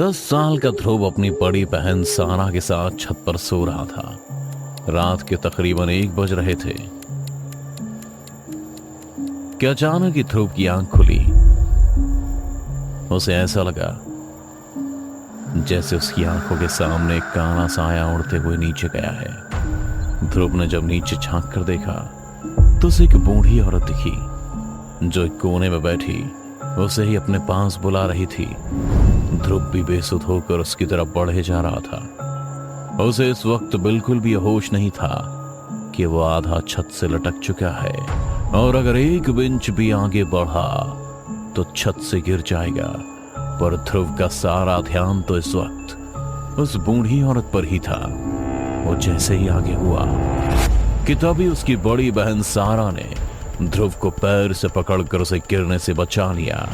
10 साल का ध्रुव अपनी बड़ी बहन सारा के साथ छत पर सो रहा था। रात के तकरीबन 1 बज रहे थे कि अचानक ही ध्रुव की आंख खुली। उसे ऐसा लगा जैसे उसकी आंखों के सामने एक काला साया उड़ते हुए नीचे गया है। ध्रुव ने जब नीचे झांक कर देखा तो उसे एक बूढ़ी औरत दिखी जो एक कोने में बैठी उसे ही अपने पास बुला रही थी। ध्रुव भी बेसुध होकर उसकी तरफ बढ़े जा रहा था। उसे इस वक्त बिल्कुल भी होश नहीं था कि वो आधा छत से लटक चुका है और अगर 1 इंच भी आगे बढ़ा तो छत से गिर जाएगा। पर ध्रुव का सारा ध्यान तो इस वक्त उस बूढ़ी औरत पर ही था। वो जैसे ही आगे हुआ कि तभी उसकी बड़ी बहन सारा ने ध्रुव को पैर से पकड़कर उसे गिरने से बचा लिया।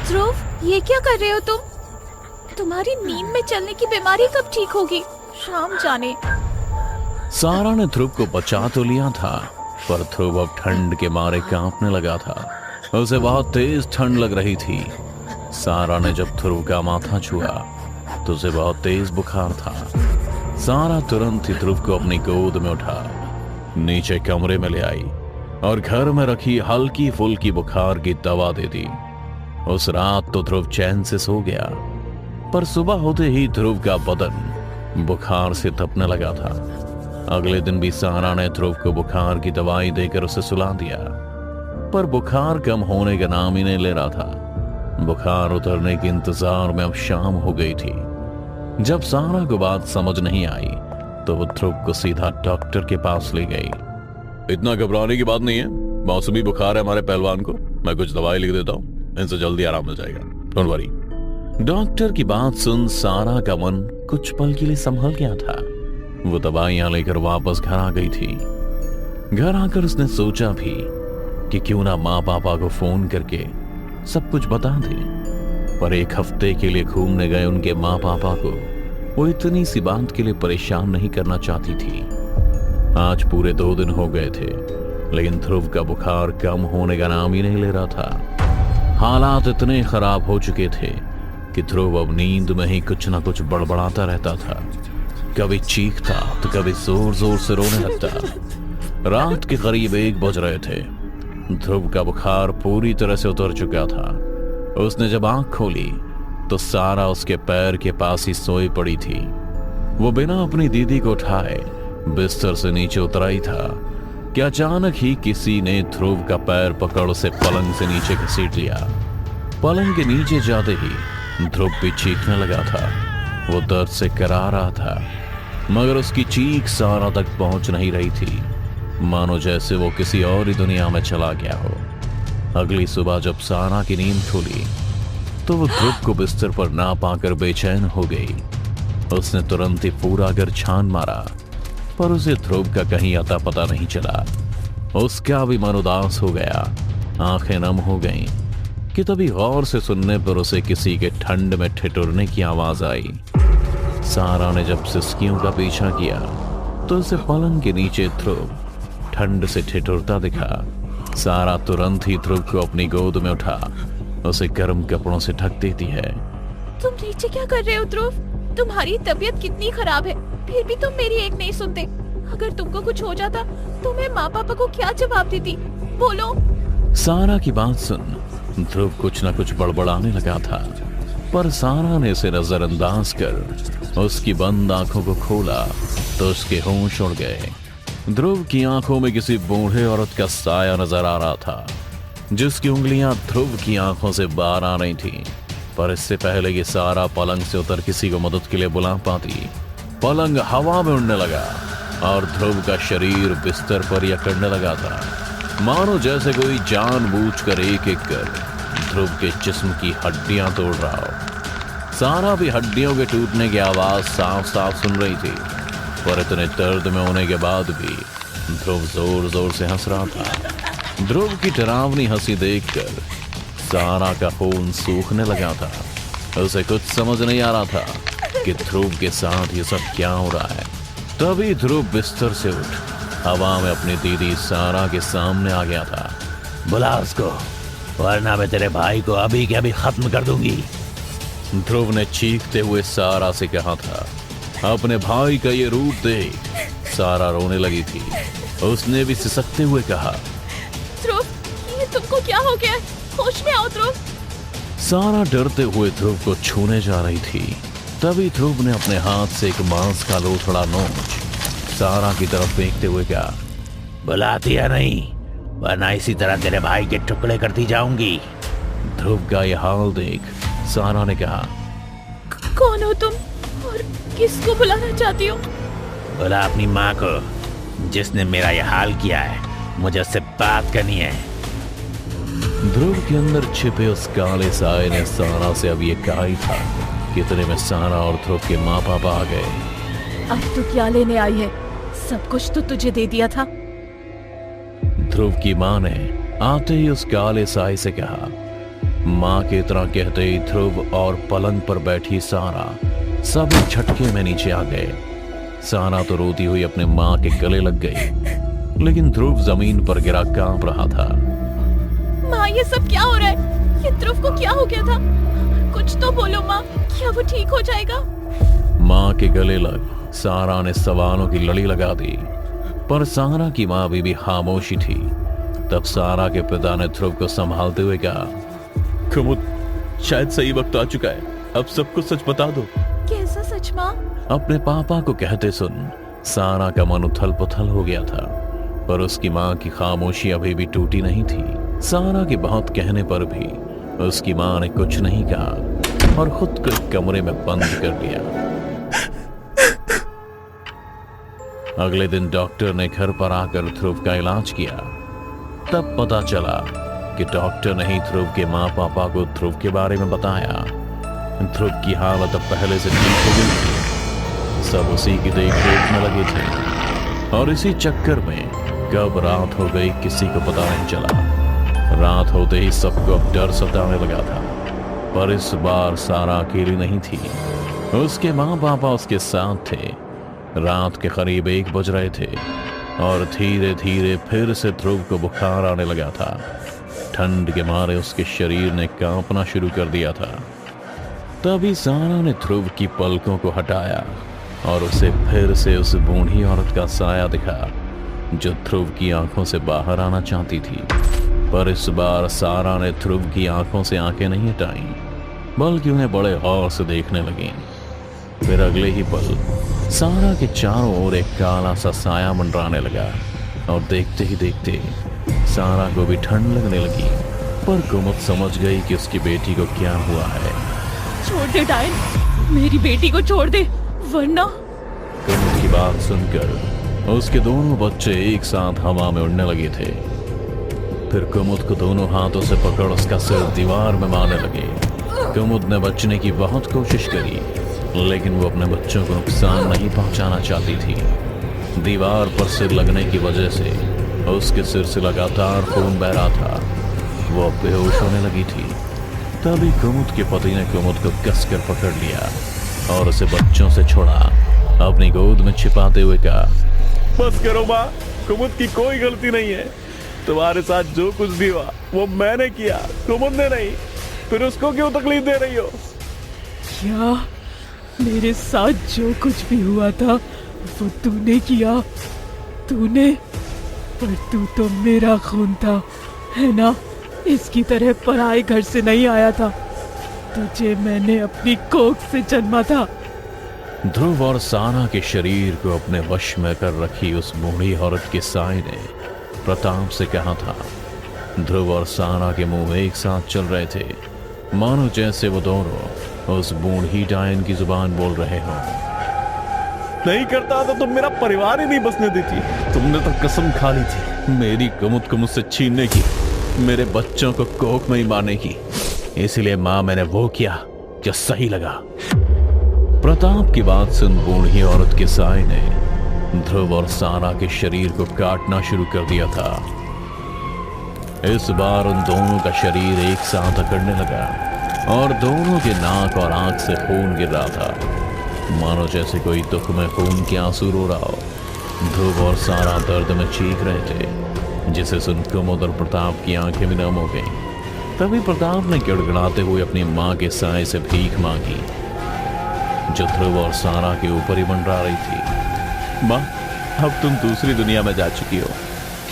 ध्रुव, ये क्या कर रहे हो तुम? तुम्हारी नींद में चलने की बीमारी कब ठीक होगी? शाम जाने। सारा ने ध्रुव को बचा तो लिया था पर ध्रुव अब ठंड के मारे कांपने लगा था। उसे बहुत तेज ठंड लग रही थी। सारा ने जब ध्रुव का माथा छुआ तो उसे बहुत तेज बुखार था। सारा तुरंत ही ध्रुव को अपनी गोद में उठा नीचे कमरे में ले आई और घर में रखी हल्की फुल्की बुखार की दवा दे दी। उस रात तो ध्रुव चैन से सो गया पर सुबह होते ही ध्रुव का बदन बुखार से तपने लगा था। अगले दिन भी सारा ने ध्रुव को बुखार की दवाई देकर उसे सुला दिया पर बुखार कम होने का नाम ही नहीं ले रहा था। बुखार उतरने के इंतजार में अब शाम हो गई थी। जब सारा को बात समझ नहीं आई तो वो ध्रुव को सीधा डॉक्टर के पास ले गई। इतना घबराने की बात नहीं है, मौसमी बुखार है हमारे पहलवान को, मैं कुछ दवाई लिख देता हूँ, इनसे जल्दी आराम मिल जाएगा, डोंट वरी। डॉक्टर की बात सुन सारा का मन कुछ पल के लिए संभल गया था। वो दवाइयां लेकर वापस घर आ गई थी। घर आकर उसने सोचा भी कि क्यों ना माँ पापा को फोन करके सब कुछ बता दे। पर 1 हफ्ते के लिए घूमने गए उनके माँ पापा को वो इतनी सी बात के लिए परेशान नहीं करना चाहती थी। आज पूरे 2 दिन हो गए थे लेकिन ध्रुव का बुखार कम होने का नाम ही नहीं ले रहा था। हालात इतने खराब हो चुके थे कि ध्रुव अब नींद में ही कुछ ना कुछ बड़बड़ाता रहता था। कभी चीखता तो कभी जोर जोर से रोने लगता। रात के करीब 1 बज रहे थे। ध्रुव का बुखार पूरी तरह से उतर चुका था। उसने जब आंख खोली तो सारा उसके पैर के पास ही सोई पड़ी थी। वो बिना अपनी दीदी को उठाए बिस्तर से नीचे उतरा ही था कि अचानक ही किसी ने ध्रुव का पैर पकड़ उसे पलंग से नीचे घसीट लिया। पलंग के नीचे जाते ही ध्रुव भी चीखने लगा था। वो दर्द से करा रहा था मगर उसकी चीख सारा तक पहुंच नहीं रही थी, मानो जैसे वो किसी और ही दुनिया में चला गया हो। अगली सुबह जब सारा की नींद खुली तो वो ध्रुव को बिस्तर पर ना पाकर बेचैन हो गई। उसने तुरंत ही पूरा घर छान मारा पर उसे ध्रुव का कहीं अता पता नहीं चला। उसका भी मन उदास हो गया, आंखें नम हो गईं कि तभी गौर से सुनने पर उसे किसी के ठंड में ठिठुरने की आवाज आई। सारा ने जब सिसकियों का पीछा किया तो उसे पलंग के नीचे ध्रुव ठंड से ठिठुरता दिखा। सारा तुरंत ही ध्रुव को अपनी गोद में उठा उसे गर्म कपड़ों से ढक देती है। तुम नीचे क्या कर रहे हो ध्रुव? तुम्हारी तबीयत कितनी खराब है फिर भी तुम मेरी एक नहीं सुनते। अगर तुमको कुछ हो जाता तो मैं माँ पापा को क्या जवाब देती? बोलो। सारा की बात सुन ध्रुव कुछ ना कुछ बड़बड़ाने लगा था पर सारा ने इसे नजरअंदाज कर उसकी बंद आंखों को खोला तो उसके होश उड़ गए। ध्रुव की आंखों में किसी बूढ़े औरत का साया नजर आ रहा था जिसकी उंगलियां ध्रुव की आंखों से बाहर आ रही थी। पर इससे पहले कि सारा पलंग से उतर किसी को मदद के लिए बुला पाती, पलंग हवा में उड़ने लगा और ध्रुव का शरीर बिस्तर पर अकड़ने लगा था, मानो जैसे कोई जानबूझकर एक एक कर ध्रुव के जिस्म की हड्डियां तोड़ रहा हो। सारा भी हड्डियों के टूटने की आवाज साफ साफ सुन रही थी पर इतने दर्द में होने के बाद भी ध्रुव जोर जोर से हंस रहा था। ध्रुव की डरावनी हंसी देखकर सारा का खून सूखने लगा था। उसे कुछ समझ नहीं आ रहा था कि ध्रुव के साथ ये सब क्या हो रहा है। तभी ध्रुव बिस्तर से उठ हवा में अपनी दीदी सारा के सामने आ गया था। बुला उसको वरना मैं तेरे भाई को अभी के अभी खत्म कर दूंगी। ध्रुव ने चीखते हुए सारा से कहा था। अपने भाई का ये रूप देख सारा रोने लगी थी। उसने भी सिसकते हुए कहा, ध्रुव, ये तुमको क्या हो गया? होश में आओ ध्रुव। सारा डरते हुए ध्रुव को छूने जा रही थी। तभी ध्रुव ने अपने हाथ से एक मांस का लोथड़ा नोच सारा की तरफ फेंकते हुए कहा, बुलाती या नहीं, वरना इसी तरह तेरे भाई के टुकड़े करती जाऊंगी। ध्रुव का यह हाल देख सारा ने कहा, कौन हो तुम और किसको बुलाना चाहती हो? बुला अपनी माँ को, जिसने मेरा यह हाल किया है। मुझे उससे बात करनी है। ध्रुव के अंदर छिपे उस काले साए ने सारा से अब ये कहा ही था। कितने में सारा और ध्रुव के माँ पापा आ गए। अब तू क्या लेने आई है? सब कुछ तो तुझे दे दिया था। ध्रुव की माँ ने आते ही उस काले साए से कहा। माँ की तरह कहते ही ध्रुव और पलंग पर बैठी सारा सब एक झटके में नीचे आ गए। सारा तो रोती हुई अपने माँ के गले लग गई, लेकिन ध्रुव जमीन पर गिरा कांप रहा था। माँ, ये सब क्या हो रहा है? ये ध्रुव को क्या हो गया था? कुछ तो बोलो माँ, क्या वो ठीक हो जाएगा? माँ के गले लग सारा ने सवालों की लड़ी लगा दी, पर सारा की माँ भी खामोशी थी। तब सारा के पिता ने ध्रुव को संभालते हुए कहा, कुमुद, शायद सही वक्त आ चुका है, अब सब कुछ सच बता दो। कैसा सच माँ? अपने पापा को कहते सुन सारा का मन उथल पुथल हो गया था, पर उसकी माँ की खामोशी अभी भी टूटी नहीं थी। सारा के बहुत कहने पर भी उसकी माँ ने कुछ नहीं कहा और खुद को एक कमरे में बंद कर दिया। अगले दिन डॉक्टर ने घर पर आकर ध्रुव का इलाज किया। तब पता चला कि डॉक्टर ने ही ध्रुव के माँ पापा को ध्रुव के बारे में बताया। ध्रुव की हालत अब पहले से ठीक हो गई थी। सब उसी की देखरेख में लगे थे और इसी चक्कर में कब रात हो गई किसी को पता नहीं चला। रात होते ही सबको अब डर सताने लगा था, पर इस बार सारा अकेली नहीं थी। उसके माँ पापा उसके साथ थे। रात के करीब 1 बज रहे थे और धीरे धीरे फिर से ध्रुव को बुखार आने लगा था। ठंड के मारे उसके शरीर ने कांपना शुरू कर दिया था। तभी सारा ने ध्रुव की पलकों को हटाया और उसे फिर से उस बूढ़ी औरत का साया दिखा जो ध्रुव की आंखों से बाहर आना चाहती थी। पर इस बार सारा ने ध्रुव की आंखों से आंखें नहीं हटाई, बल्कि उन्हें बड़े गौर से देखने लगी। फिर अगले ही पल सारा के चारों ओर एक काला सा साया मंडराने लगा और देखते ही देखते सारा को भी ठंड लगने लगी। पर कुमुद समझ गई कि उसकी बेटी को क्या हुआ है। छोड़ दे डायन, मेरी बेटी को छोड़ दे, वरना। कुमुद की बात सुनकर उसके दोनों बच्चे एक साथ हवा में उड़ने लगे थे। फिर कुमुद को दोनों हाथों से पकड़ उसका सिर दीवार में मारने लगे। कुमुद ने बचने की बहुत कोशिश करी, लेकिन वो अपने बच्चों को नुकसान नहीं पहुंचाना चाहती थी। दीवार पर सिर लगने की वजह से उसके सिर से लगातार खून बह रहा था। वो बेहोश होने लगी थी। तभी कुमुद के पति ने कुमुद को कसकर पकड़ लिया और उसे बच्चों से छोड़ा, अपनी गोद में छिपाते हुए कहा, बस करो माँ, कुमुद की कोई गलती नहीं है। तुम्हारे साथ जो कुछ भी हुआ वो मैंने किया, कुमुद ने नहीं। फिर उसको क्यों तकलीफ दे रही हो? क्या मेरे साथ जो कुछ भी हुआ था वो तूने किया? तूने? पर तू तो मेरा खून था, है ना? इसकी तरह पराए घर से नहीं आया था। तुझे मैंने अपनी कोख से जन्मा था। ध्रुव और सारा के शरीर को अपने वश में कर रखी उस बूढ़ी औरत के साए ने प्रताप से कहा था। ध्रुव और सारा के मुंह एक साथ चल रहे थे, मानो जैसे वो दोनों उस बूढ़ी डायन की जुबान बोल रहे हों। नहीं करता तो तुम मेरा परिवार ही नहीं बसने देती। तुमने तो कसम खा ली थी मेरी कुमुद को मुझसे छीनने की, मेरे बच्चों को कोख में ही मारने की। इसलिए मां, मैंने वो किया जो सही लगा। प्रताप की बात सुन बूढ़ी औरत के साए ने ध्रुव और सारा के शरीर को काटना शुरू कर दिया था। इस बार उन दोनों का शरीर एक साथ अकड़ने लगा और दोनों के नाक और आंख से खून गिर रहा था, मानो जैसे कोई दुख में खून के आंसू रो रहा हो। ध्रुव और सारा दर्द में चीख रहे थे, जिसे सुन कुमुद और प्रताप की आंखें भी नम हो गईं। तभी प्रताप ने गिड़गिड़ाते हुए अपनी माँ के साए से भीख मांगी, जो ध्रुव और सारा के ऊपर ही मंडरा रही थी। माँ, अब तुम दूसरी दुनिया में जा चुकी हो,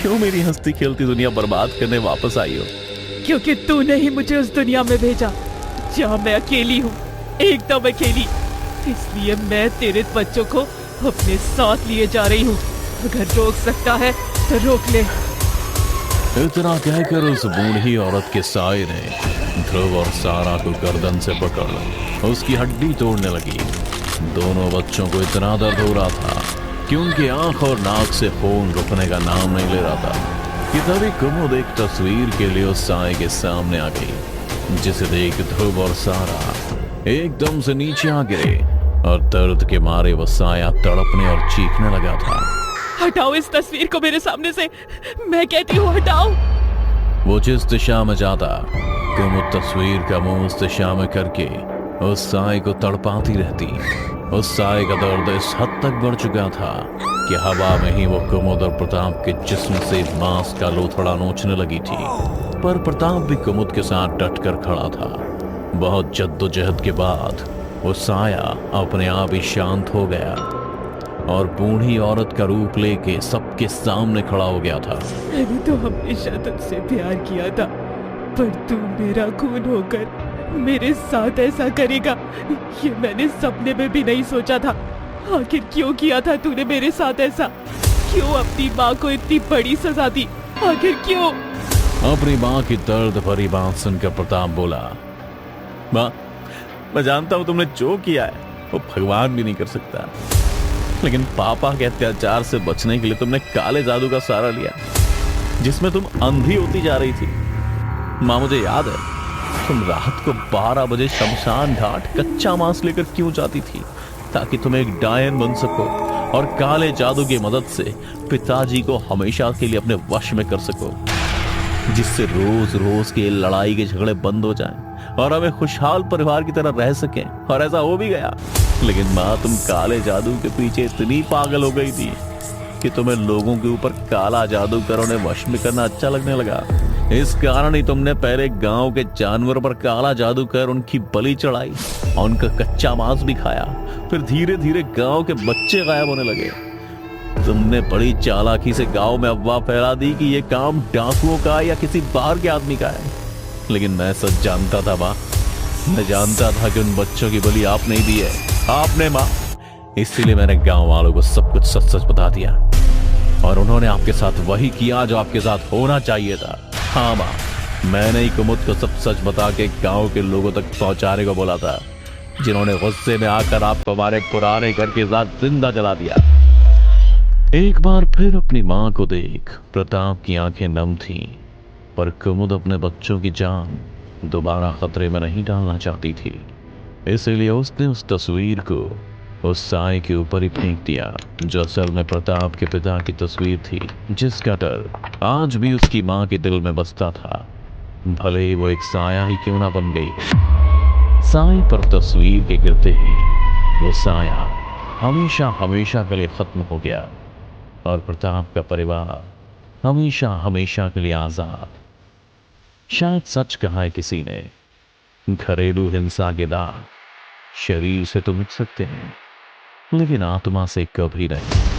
क्यों मेरी हंसती खेलती दुनिया बर्बाद करने वापस आई हो? क्योंकि तूने ही मुझे उस दुनिया में भेजा जहाँ मैं अकेली हूँ, एकदम अकेली। इसलिए मैं तेरे बच्चों को अपने साथ लिए जा रही हूँ। अगर रोक सकता है तो रोक ले। इतना कहकर उस बूढ़ी औरत के साए ने ध्रुव और सारा को गर्दन से पकड़ उसकी हड्डी तोड़ने लगी। दोनों बच्चों को इतना दर्द हो रहा था कि उनकी आंख और नाक से खून रुकने का नाम नहीं ले रहा था कि तभी कुमुद एक तस्वीर के लिए उस साए के सामने आ गई, जिसे देख ध्रुव और सारा एकदम से नीचे आ गिरे और दर्द के मारे वो साया तड़पने और चीखने लगा था। हटाओ इस तस्वीर को मेरे सामने से, मैं कहती हूँ हटाओ। वो जिस दिशा में जाता, कुमुद तस्वीर का मुंह उस दिशा में करके उस साए को तड़पाती रहती। उस साए का दर्द इस हद तक बढ़ चुका था कि हवा में ही वो कुमुद और प्रताप के जिस्म से मांस का लोथड़ा नोचने लगी थी। पर प्रताप भी कुमुद के साथ डट कर खड़ा था। बहुत जद्दोजहद के बाद वो साया अपने आप ही शांत हो गया और बूढ़ी औरत का रूप लेके सबके सामने खड़ा हो गया था। मैंने तो हमेशा तुझसे प्यार किया था, पर तू मेरा खून होकर मेरे साथ ऐसा करेगा, ये मैंने सपने में भी नहीं सोचा था। आखिर क्यों किया था तूने मेरे साथ ऐसा? क्यों अपनी माँ को इतनी बड़ी सजा दी? आखिर क्यों? अपनी माँ की दर्द भरी बात सुनकर प्रताप बोला, माँ, मैं जानता हूँ तुमने जो किया है वो भगवान भी नहीं कर सकता, लेकिन पापा के अत्याचार से बचने के लिए तुमने काले जादू का सहारा लिया, जिसमें तुम अंधी होती जा रही थी। माँ, मुझे याद है तुम रात को 12 बजे शमशान घाट कच्चा मांस लेकर क्यों जाती थी, ताकि तुम एक डायन बन सको और काले जादू की मदद से पिताजी को हमेशा के लिए अपने वश में कर सको, जिससे रोज रोज के लड़ाई के झगड़े बंद हो जाएं और हमें खुशहाल परिवार की तरह रह सकें। और ऐसा हो भी गया। लेकिन माँ, तुम काले जादू के पीछे इतनी पागल हो गई थी कि तुम्हें लोगों के ऊपर काला जादू कर उन्हें वश में करना अच्छा लगने लगा। इस कारण ही तुमने पहले गांव के जानवर पर काला जादू कर उनकी बलि चढ़ाई और उनका कच्चा मांस भी खाया। फिर धीरे धीरे गांव के बच्चे गायब होने लगे। तुमने बड़ी चालाकी से गांव में अफवाह फैला दी कि यह काम डाकुओं का या किसी बाहर के आदमी का है। लेकिन मैं सच जानता था माँ, मैं जानता था कि उन बच्चों की बलि आपने ही दी है, आपने माँ। इसीलिए मैंने गांव वालों को सब कुछ सच सच बता दिया और उन्होंने आपके साथ वही किया जो आपके साथ होना चाहिए था। हाँ माँ, मैंने ही कुमुद को सब सच बता के गांव के लोगों तक पहुंचाने को बोला था, जिन्होंने गुस्से में आकर आपको हमारे पुराने घर के साथ जिंदा जला दिया। एक बार फिर अपनी माँ को देख प्रताप की आंखें नम थीं, पर कुमुद अपने बच्चों की जान दोबारा खतरे में नहीं डालना चाहती थी। इसीलिए उसने उस तस्वीर को उस साए के ऊपर ही फेंक दिया, जो असल में प्रताप के पिता की तस्वीर थी, जिसका डर आज भी उसकी माँ के दिल में बसता था, भले ही वो एक साया ही क्यों ना बन गई। साए पर तस्वीर के गिरते ही वो साया हमेशा हमेशा के लिए खत्म हो गया और प्रताप का परिवार हमेशा हमेशा के लिए आजाद। शायद सच कहा है किसी ने, घरेलू हिंसा के दाग शरीर से तो मिट सकते हैं, लेकिन आत्मा से कभी नहीं।